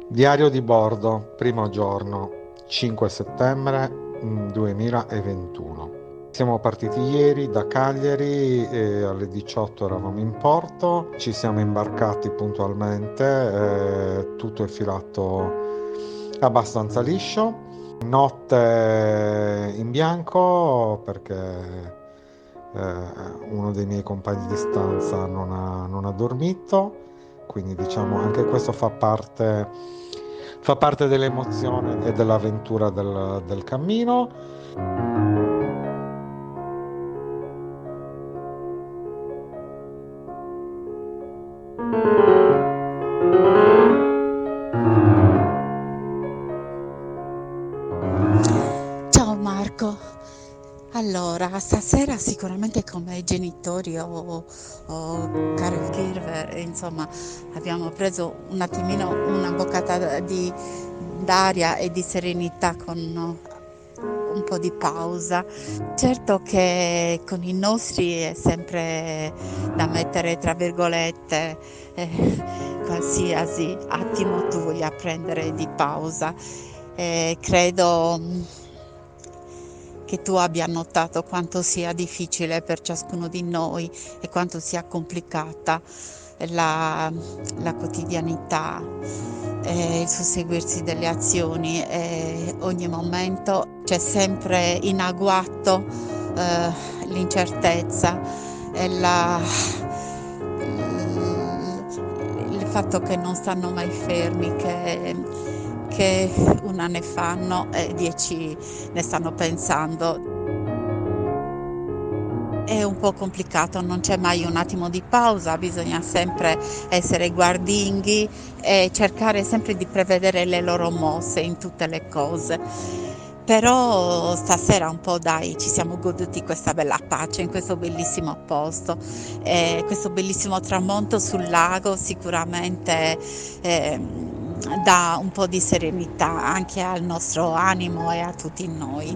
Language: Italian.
Diario di bordo, primo giorno, 5 settembre 2021. Siamo partiti ieri da Cagliari e alle 18 eravamo in porto, ci siamo imbarcati puntualmente, tutto è filato abbastanza liscio. Notte in bianco perché uno dei miei compagni di stanza non ha dormito, quindi diciamo anche questo fa parte dell'emozione e dell'avventura del cammino. Ciao Marco, allora stasera sicuramente come genitori o caregiver, insomma, abbiamo preso un attimino una boccata d'aria e di serenità con un po' di pausa. Certo che con i nostri è sempre da mettere tra virgolette qualsiasi attimo tu voglia prendere di pausa. Credo che tu abbia notato quanto sia difficile per ciascuno di noi e quanto sia complicata la, la quotidianità, il susseguirsi delle azioni e ogni momento c'è sempre in agguato l'incertezza e il fatto che non stanno mai fermi, che una ne fanno e 10 ne stanno pensando. È un po' complicato, non c'è mai un attimo di pausa, bisogna sempre essere guardinghi e cercare sempre di prevedere le loro mosse in tutte le cose. Però stasera un po' dai, ci siamo goduti questa bella pace in questo bellissimo posto, questo bellissimo tramonto sul lago sicuramente dà un po' di serenità anche al nostro animo e a tutti noi.